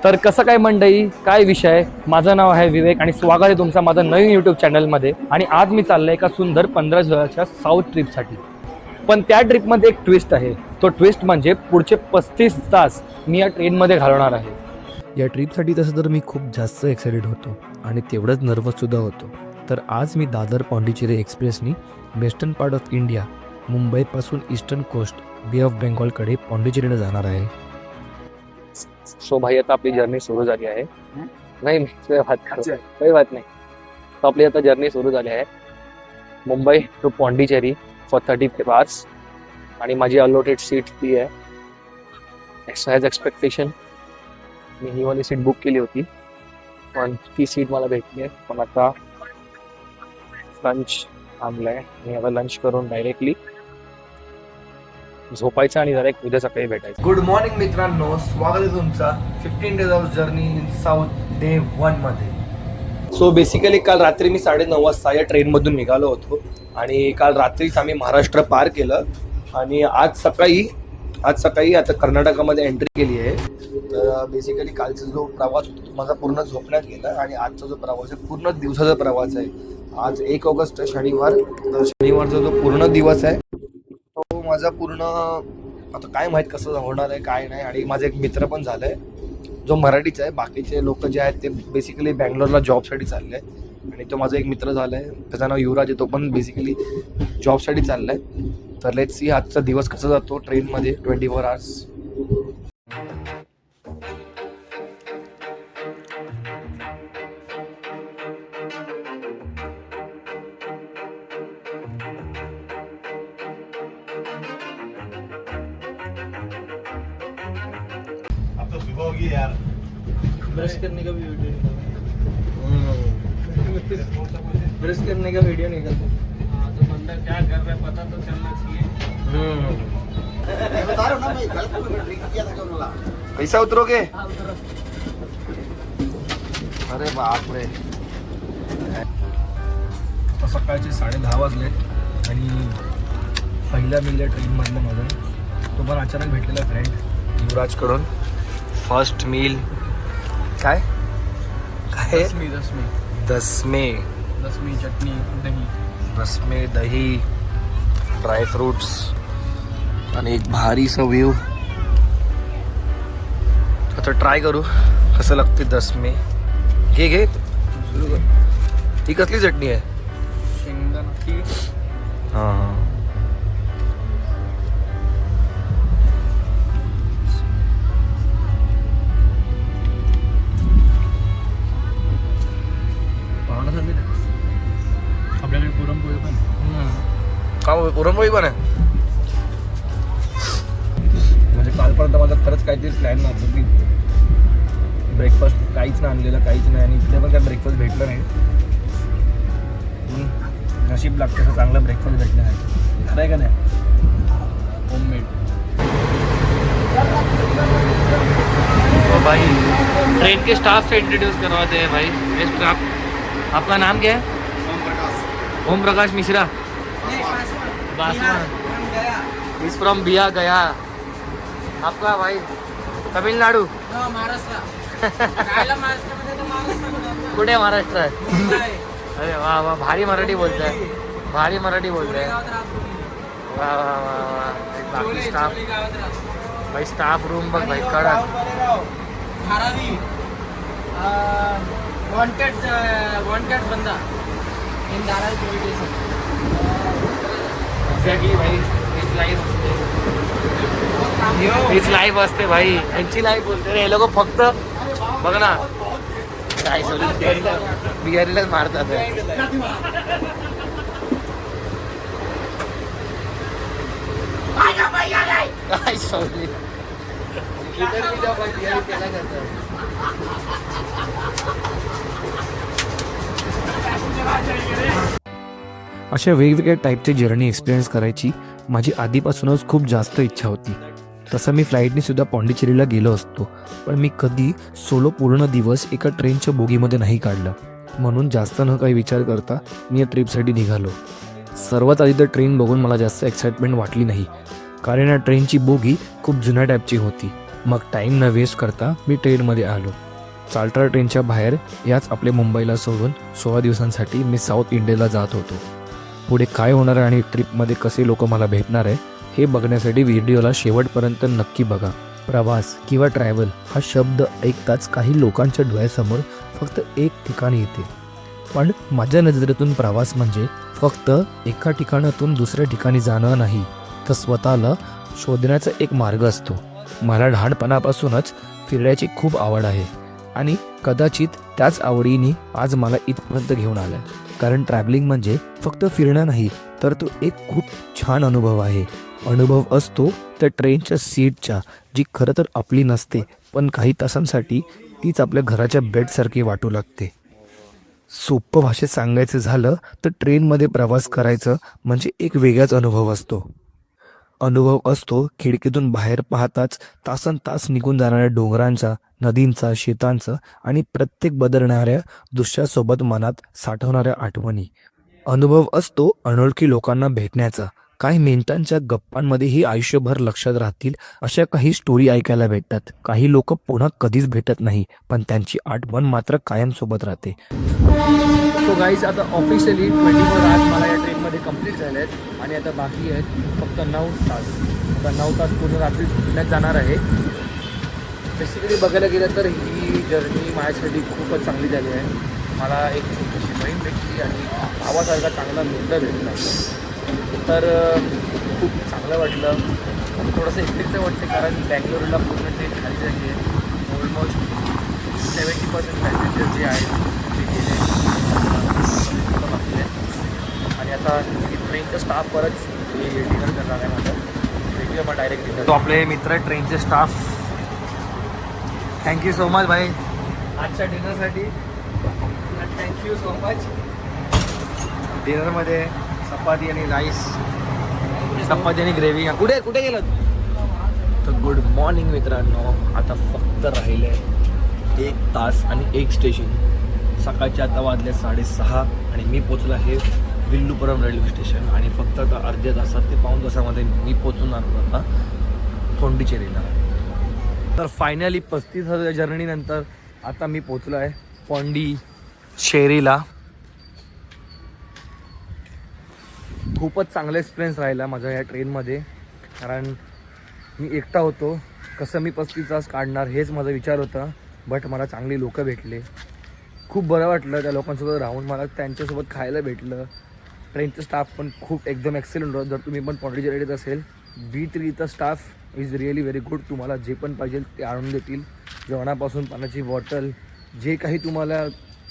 तर कसं काय मंडळी, काय विषय? माझं नाव आहे विवेक आणि स्वागत आहे तुमचं माझं नवीन यूट्यूब चॅनलमध्ये. आणि आज मी चाललो आहे एका सुंदर 15 दिवसाच्या साऊथ ट्रिपसाठी. पण त्या ट्रिपमध्ये एक ट्विस्ट आहे. तो ट्विस्ट म्हणजे पुढचे 35 तास मी या ट्रेनमध्ये घालवणार आहे. या ट्रिपसाठी तसं तर मी खूप जास्त एक्साइटेड होतो आणि तेवढंच नर्वससुद्धा होतो. तर आज मी दादर पॉंडिचेरी एक्सप्रेसनी वेस्टर्न पार्ट ऑफ इंडिया, मुंबईपासून ईस्टर्न कोस्ट, बे ऑफ बेंगॉलकडे पॉंडिचेरीला जाणार आहे. सो भाई, आता आपली जर्नी सुरू झाली आहे. नाही, काही बात नाही. तो आपली आता जर्नी सुरू झाली आहे Mumbai to Pondicherry for 35 hours. आणि माझी अलॉटेड सीट ती आहे. ॲज एक्सपेक्टेशन मी ही वाली सीट बुक केली होती, पण ती सीट मला भेटली आहे. पण आता लंच आणलाय. मी आता लंच करून डायरेक्टली झोपायचं आणि डायरेक्ट उद्या सकाळी भेटायचं. गुड मॉर्निंग मित्रांनो, स्वागत आहे तुमचा 15 days of journey in south day 1 मध्ये. सो बेसिकली काल रात्री मी 9:30 वाजता या ट्रेनमधून निघालो होतो आणि काल रात्रीच आम्ही महाराष्ट्र पार केलं आणि आज सकाळी आता कर्नाटकामध्ये एंट्री केली आहे. तर बेसिकली कालचा जो प्रवास होता तो माझा पूर्ण झोपण्यात गेला आणि आजचा जो प्रवास आहे पूर्ण दिवसाचा प्रवास आहे. आज 1 ऑगस्ट शनिवार, तर शनिवारचा जो पूर्ण दिवस आहे तो माझा पूर्ण, आता काय माहीत कसं होणार आहे काय नाही. आणि माझा एक मित्र पण झाला आहे जो मराठीचा आहे. बाकीचे लोक जे आहेत ते बेसिकली बँगलोरला जॉबसाठी चालले आहे आणि तो माझा एक मित्र झाला आहे, त्याचं नाव युवराज आहे, तो पण बेसिकली जॉबसाठी चालला आहे. तर लेट्स सी आजचा दिवस कसा जातो ट्रेनमध्ये 24 आवर्स. यार ब्रश करने का भी वीडियो ब्रश करने का वीडियो निकलता है. हाँ, तो बंदा क्या कर रहा है पता तो चलना चाहिए. बता रहा हूँ ना, मैं गलत में ड्रिंक किया था बोला. पैसा उतरोगे? अरे बाप रे. आता सकाळचे 10:30 वाजले आणि पहिल्या मिळल्या ट्रेनमधलं माझं तो पण अचानक भेटलेला फ्रेंड युवराजकडून. फर्स्ट मील काय काय दसमी चटनी दही. दसमे दही, ड्रायफ्रूट्स आणि एक भारीसा व्ह्यू. आता ट्राय करू कसं लागते दसमे. घे ही कसली चटणी आहे? शेंगदाणा. हां आपल्याकडे पुरणपोळी पण. का पुरणपोळी पण आहे? म्हणजे कालपर्यंत माझा खरंच काहीतरी प्लॅन नव्हतं की ब्रेकफास्ट काहीच नाही आणलेलं, काहीच नाही. आणि इकडे पण काय ब्रेकफास्ट भेटलं नाही. नशीब लागतं असं चांगलं ब्रेकफास्ट भेटलं नाही. खरं आहे का नाही? होममेड. तो भाई ट्रेन के स्टाफ से इंट्रोड्यूस करवाते हैं भाई. ये स्टाफ, आपका नाम क्या है? ओम प्रकाश मिश्रा. बासवान इज फ्रॉम बिया गया. आपका भाई तमिलनाडू. कुठे महाराष्ट्र आहे? अरे वा वा, भारी मराठी बोलत आहे. भारी मराठी बोलत आहे. वा वा वा वा. बाकी स्टाफ भाई, स्टाफ रूम बघ भाई कडक. वॉन्टेड बंदा in Dharavi police station. Exactly भाई, हीच लाईफ असते भाई. यांची लाईफ बोलते रे हे लोक. फक्त बघ ना काय बिहारीलाच मारतात. काय सॉरी अशा वेगवेगळ्या टाईपची जर्नी एक्सपिरियन्स करायची माझी आधीपासूनच खूप जास्त इच्छा होती. तसं मी फ्लाईटने सुद्धा पॉंडिचेरीला गेलो असतो, पण मी कधी सोलो पूर्ण दिवस एका ट्रेनच्या बोगीमध्ये नाही काढलं. म्हणून जास्त न काही विचार करता मी या ट्रिपसाठी निघालो. सर्वात आधी तर ट्रेन बघून मला जास्त एक्साइटमेंट वाटली नाही, कारण या ट्रेनची बोगी खूप जुन्या टाईपची होती मग टाईम न वेस्ट करता मी ट्रेनमध्ये आलो. चालता ट्रेनच्या बाहेर याच आपल्या मुंबईला सोडून 16 दिवसांसाठी मी साऊथ इंडियाला जात होतो. पुढे काय होणार आहे आणि ट्रिपमध्ये कसे लोक मला भेटणार आहे हे बघण्यासाठी व्हिडिओला शेवटपर्यंत नक्की बघा. प्रवास किंवा ट्रॅव्हल हा शब्द ऐकताच काही लोकांच्या डोळ्यासमोर फक्त एक ठिकाण येते. पण माझ्या नजरेतून प्रवास म्हणजे फक्त एका ठिकाणातून दुसऱ्या ठिकाणी जाणं नाही, तर स्वतःला शोधण्याचा एक मार्ग असतो. मला लहानपणापासूनच फिरण्याची खूप आवड आहे आणि कदाचित त्याच आवडीने आज मला इथपर्यंत घेऊन आलं. कारण ट्रॅव्हलिंग म्हणजे फक्त फिरणं नाही, तर तो एक खूप छान अनुभव आहे. अनुभव असतो त्या ट्रेनच्या सीटच्या, जी खरं तर आपली नसते, पण काही तासांसाठी तीच आपल्या घराच्या बेडसारखी वाटू लागते. सोपं भाषेत सांगायचं झालं तर ट्रेनमध्ये प्रवास करायचं म्हणजे एक वेगळाच अनुभव असतो. अनुभव असतो खिडकीतून बाहेर पाहताच तासन तास निघून जाणाऱ्या डोंगरांचा, नदींचा, शेतांचा आणि प्रत्येक बदलणाऱ्या दृश्यासोबत मनात साठवणाऱ्या आठवणी. अनुभव असतो अनोळखी लोकांना भेटण्याचा. काही मिनिटांच्या गप्पांमध्येही आयुष्यभर लक्षात राहतील अशा काही स्टोरी ऐकायला भेटतात. काही लोक पुन्हा कधीच भेटत नाही, पण त्यांची आठवण मात्र कायमसोबत राहते. सो गाईज, आता ऑफिशियली 24 आवर्स मला या ट्रेनमध्ये कंप्लीट झाले आहेत आणि आता बाकी आहेत फक्त 9 तास. आता 9 तास पूर्ण रात्री पुण्यात जाणार आहे. बेसिकली बघायला गेलं तर ही जर्नी माझ्यासाठी खूपच चांगली झाली आहे. मला एक छोटीशी बहीण भेटली आणि भावासारखा चांगला मित्र भेटला, तर खूप चांगलं वाटलं. थोडंसं एकटेच वाटते कारण बँगलोरला पूर्ण ट्रेन खाली झाली आहे. ऑलमोस्ट 70% पॅसेंजर जे आहेत ते गेले आणि आता ट्रेनच्या स्टाफवरच डिनर करणार आहे माझं. भेटूया मग डायरेक्ट डिनर. तो आपले मित्र ट्रेनचे स्टाफ, थँक्यू सो मच भाई आजच्या डिनरसाठी. Thank you so much. डिनरमध्ये चपाती आणि राईस, चपाती आणि ग्रेव्ही. कुठे कुठे गेलं? तर गुड मॉर्निंग मित्रांनो. आता फक्त राहिले 1 तास आणि 1 स्टेशन. सकाळचे आता वाजले 6:30 आणि मी पोचलो आहे विल्लुपुरम रेल्वे स्टेशन. आणि फक्त आता अर्ध्या तासात ते पाऊण तासामध्ये मी पोचणार आता पोंडिचेरीला. तर फायनली 35,000 जर्नीनंतर आता मी पोचलो आहे पोंडिचेरीला. खूपच चांगला एक्सपिरियन्स राहिला माझा या ट्रेनमध्ये. कारण मी एकटा होतो, कसं मी 35 तास काढणार हेच माझा विचार होता. बट मला चांगली लोकं भेटले, खूप बरं वाटलं त्या लोकांसोबत राहून. मला त्यांच्यासोबत खायला भेटलं. ट्रेनचं स्टाफ पण खूप एकदम एक्सेलंट होतं. जर तुम्ही पण पॉंडिचेरीत असेल, B3चा staff is really very good. तुम्हाला जे पण पाहिजे ते आणून देतील. जेवणापासून पाण्याची बॉटल, जे काही तुम्हाला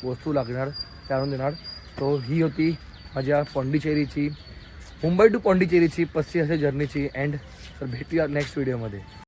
वस्तू लागणार ते आणून देणार. तो ही होती माझ्या मुंबई टू पॉंडिचेरीची 35,000 जर्नीची एंड. तर भेटूया नेक्स्ट व्हिडिओमध्ये.